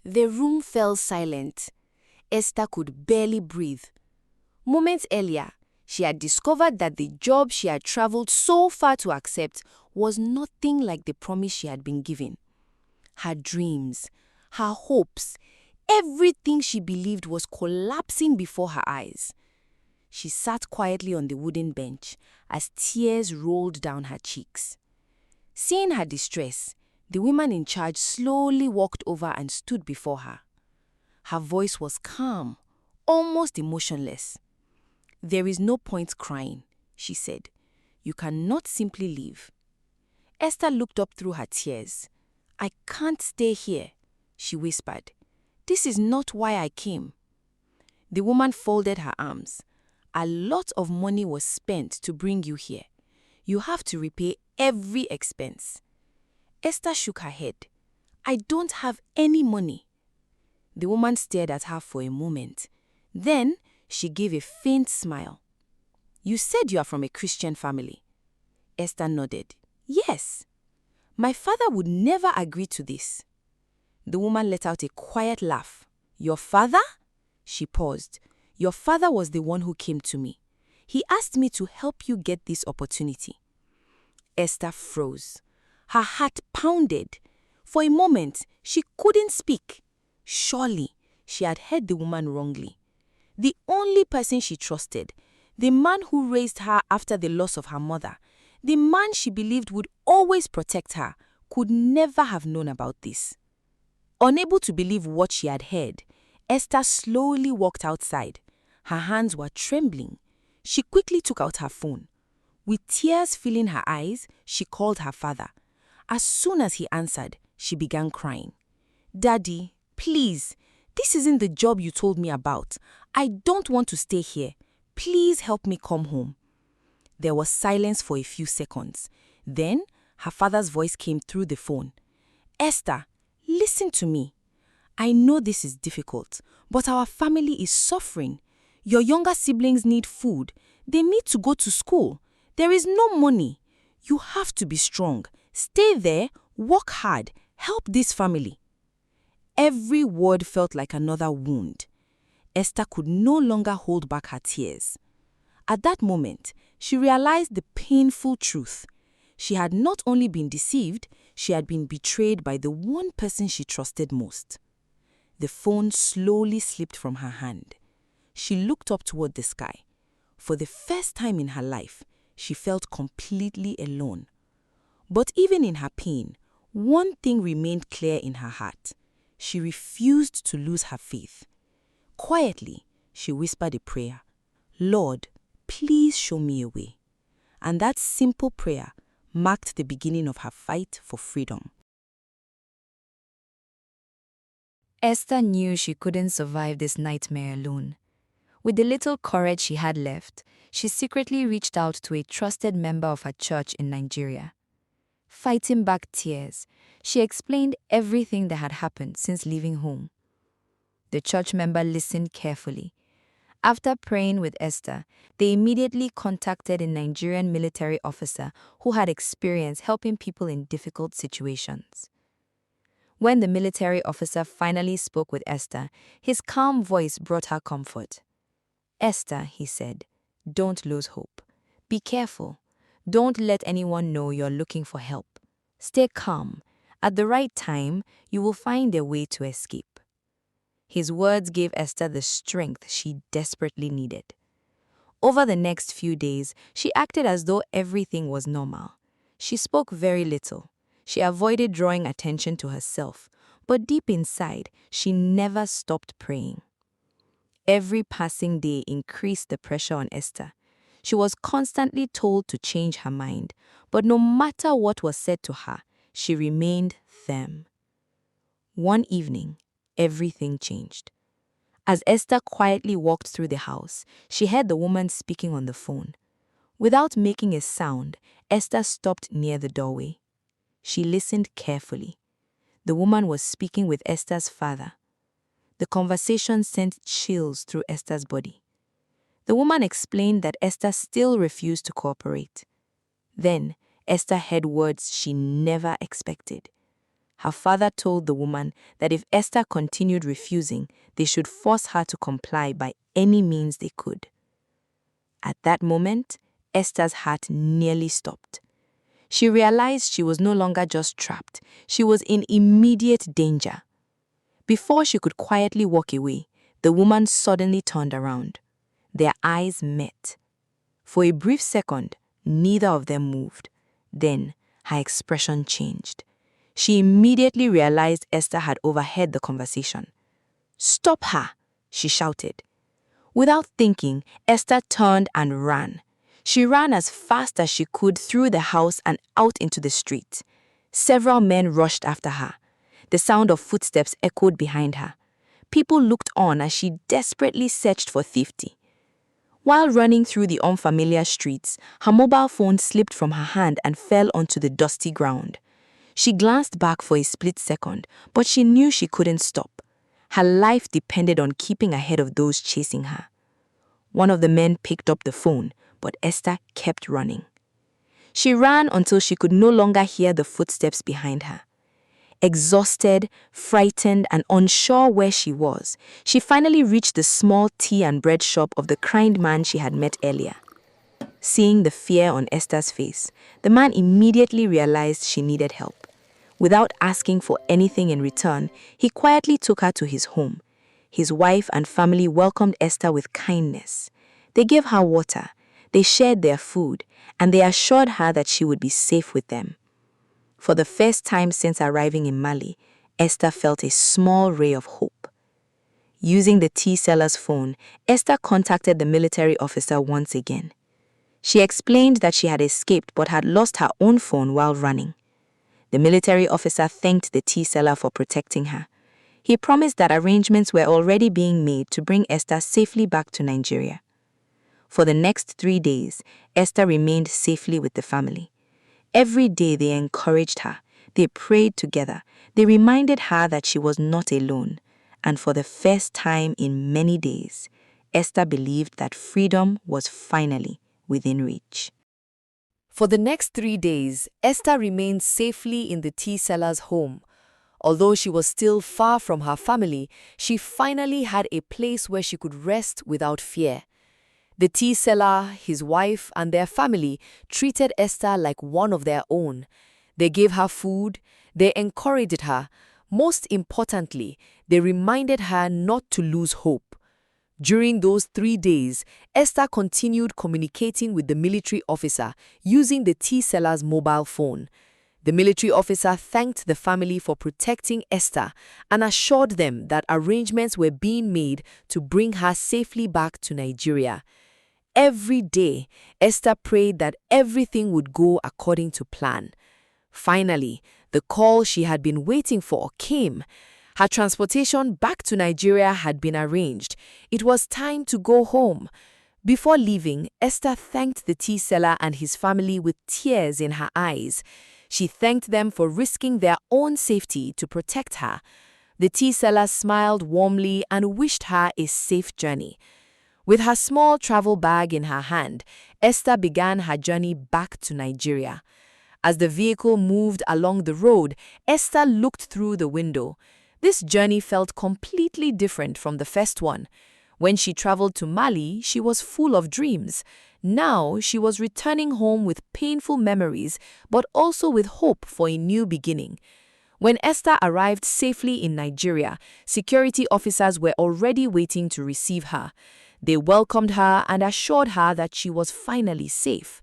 The room fell silent. Esther could barely breathe. Moments earlier, she had discovered that the job she had traveled so far to accept was nothing like the promise she had been given. Her dreams, her hopes, everything she believed was collapsing before her eyes. She sat quietly on the wooden bench as tears rolled down her cheeks. Seeing her distress, the woman in charge slowly walked over and stood before her. Her voice was calm, almost emotionless. "There is no point crying," she said. "You cannot simply leave." Esther looked up through her tears. "I can't stay here," she whispered. "This is not why I came." The woman folded her arms. "A lot of money was spent to bring you here. You have to repay every expense." Esther shook her head. "I don't have any money." The woman stared at her for a moment. Then she gave a faint smile. "You said you are from a Christian family." Esther nodded. "Yes." "My father would never agree to this." The woman let out a quiet laugh. "Your father?" She paused. "Your father was the one who came to me. He asked me to help you get this opportunity." Esther froze. Her heart pounded. For a moment, she couldn't speak. Surely, she had heard the woman wrongly. The only person she trusted, the man who raised her after the loss of her mother, the man she believed would always protect her, could never have known about this. Unable to believe what she had heard, Esther slowly walked outside. Her hands were trembling. She quickly took out her phone. With tears filling her eyes, she called her father. As soon as he answered, she began crying. "Daddy, please, this isn't the job you told me about. I don't want to stay here. Please help me come home." There was silence for a few seconds. Then, her father's voice came through the phone. "Esther, listen to me. I know this is difficult, but our family is suffering. Your younger siblings need food. They need to go to school. There is no money. You have to be strong. Stay there, work hard, help this family." Every word felt like another wound. Esther could no longer hold back her tears. At that moment, she realized the painful truth. She had not only been deceived, she had been betrayed by the one person she trusted most. The phone slowly slipped from her hand. She looked up toward the sky. For the first time in her life, she felt completely alone. But even in her pain, one thing remained clear in her heart. She refused to lose her faith. Quietly, she whispered a prayer. "Lord, please show me a way." And that simple prayer marked the beginning of her fight for freedom. Esther knew she couldn't survive this nightmare alone. With the little courage she had left, she secretly reached out to a trusted member of her church in Nigeria. Fighting back tears, she explained everything that had happened since leaving home. The church member listened carefully. After praying with Esther, they immediately contacted a Nigerian military officer who had experience helping people in difficult situations. When the military officer finally spoke with Esther, his calm voice brought her comfort. "Esther," he said, "don't lose hope. Be careful. Don't let anyone know you're looking for help. Stay calm. At the right time, you will find a way to escape." His words gave Esther the strength she desperately needed. Over the next few days, she acted as though everything was normal. She spoke very little. She avoided drawing attention to herself, but deep inside, she never stopped praying. Every passing day increased the pressure on Esther. She was constantly told to change her mind, but no matter what was said to her, she remained firm. One evening, everything changed. As Esther quietly walked through the house, she heard the woman speaking on the phone. Without making a sound, Esther stopped near the doorway. She listened carefully. The woman was speaking with Esther's father. The conversation sent chills through Esther's body. The woman explained that Esther still refused to cooperate. Then, Esther heard words she never expected. her father told the woman that if Esther continued refusing, they should force her to comply by any means they could. At that moment, Esther's heart nearly stopped. She realized she was no longer just trapped, she was in immediate danger. Before she could quietly walk away, the woman suddenly turned around. Their eyes met. For a brief second, neither of them moved. Then, her expression changed. She immediately realized Esther had overheard the conversation. "Stop her!" she shouted. Without thinking, Esther turned and ran. She ran as fast as she could through the house and out into the street. Several men rushed after her. The sound of footsteps echoed behind her. People looked on as she desperately searched for safety. While running through the unfamiliar streets, her mobile phone slipped from her hand and fell onto the dusty ground. She glanced back for a split second, but she knew she couldn't stop. Her life depended on keeping ahead of those chasing her. One of the men picked up the phone, but Esther kept running. She ran until she could no longer hear the footsteps behind her. Exhausted, frightened, and unsure where she was, she finally reached the small tea and bread shop of the kind man she had met earlier. Seeing the fear on Esther's face, the man immediately realized she needed help. Without asking for anything in return, he quietly took her to his home. His wife and family welcomed Esther with kindness. They gave her water, they shared their food, and they assured her that she would be safe with them. For the first time since arriving in Mali, Esther felt a small ray of hope. Using the tea seller's phone, Esther contacted the military officer once again. She explained that she had escaped but had lost her own phone while running. The military officer thanked the tea seller for protecting her. He promised that arrangements were already being made to bring Esther safely back to Nigeria. For the next 3 days, Esther remained safely with the family. Every day they encouraged her, they prayed together, they reminded her that she was not alone, and for the first time in many days, Esther believed that freedom was finally within reach. For the next 3 days, Esther remained safely in the tea seller's home. Although she was still far from her family, she finally had a place where she could rest without fear. The tea seller, his wife, and their family treated Esther like one of their own. They gave her food, they encouraged her. Most importantly, they reminded her not to lose hope. During those 3 days, Esther continued communicating with the military officer using the tea seller's mobile phone. The military officer thanked the family for protecting Esther and assured them that arrangements were being made to bring her safely back to Nigeria. Every day, Esther prayed that everything would go according to plan. Finally, the call she had been waiting for came. Her transportation back to Nigeria had been arranged. It was time to go home. Before leaving, Esther thanked the tea seller and his family with tears in her eyes. She thanked them for risking their own safety to protect her. The tea seller smiled warmly and wished her a safe journey. With her small travel bag in her hand, Esther began her journey back to Nigeria. As the vehicle moved along the road, Esther looked through the window. This journey felt completely different from the first one. When she traveled to Mali, she was full of dreams. Now she was returning home with painful memories, but also with hope for a new beginning. When Esther arrived safely in Nigeria, security officers were already waiting to receive her. They welcomed her and assured her that she was finally safe.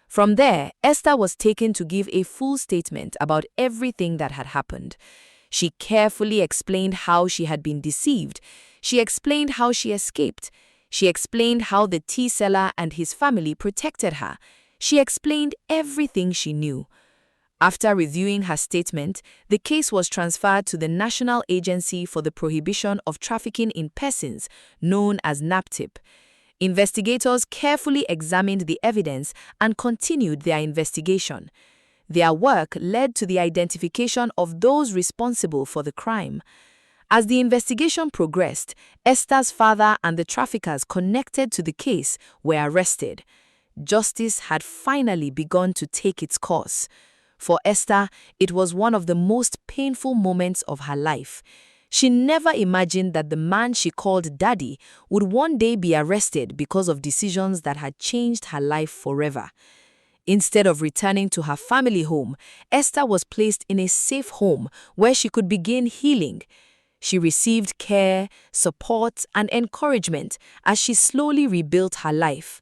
From there, Esther was taken to give a full statement about everything that had happened. She carefully explained how she had been deceived. She explained how she escaped. She explained how the tea seller and his family protected her. She explained everything she knew. After reviewing her statement, the case was transferred to the National Agency for the Prohibition of Trafficking in Persons, known as NAPTIP. Investigators carefully examined the evidence and continued their investigation. Their work led to the identification of those responsible for the crime. As the investigation progressed, Esther's father and the traffickers connected to the case were arrested. Justice had finally begun to take its course. For Esther, it was one of the most painful moments of her life. She never imagined that the man she called daddy would one day be arrested because of decisions that had changed her life forever. Instead of returning to her family home, Esther was placed in a safe home where she could begin healing. She received care, support, and encouragement as she slowly rebuilt her life.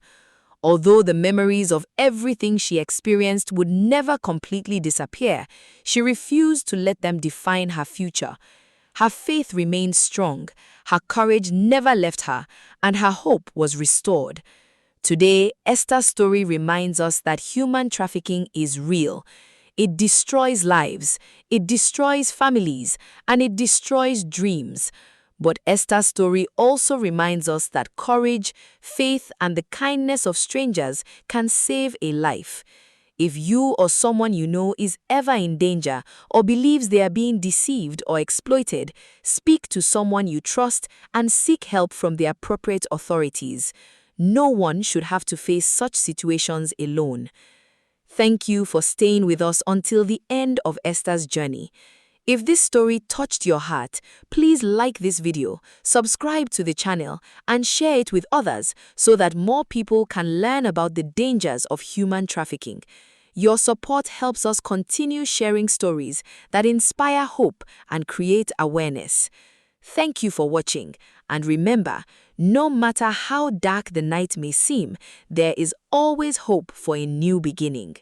Although the memories of everything she experienced would never completely disappear, she refused to let them define her future. Her faith remained strong, her courage never left her, and her hope was restored. Today, Esther's story reminds us that human trafficking is real. It destroys lives, it destroys families, and it destroys dreams. But Esther's story also reminds us that courage, faith, and the kindness of strangers can save a life. If you or someone you know is ever in danger or believes they are being deceived or exploited, speak to someone you trust and seek help from the appropriate authorities. No one should have to face such situations alone. Thank you for staying with us until the end of Esther's journey. If this story touched your heart, please like this video, subscribe to the channel, and share it with others so that more people can learn about the dangers of human trafficking. Your support helps us continue sharing stories that inspire hope and create awareness. Thank you for watching, and remember, no matter how dark the night may seem, there is always hope for a new beginning.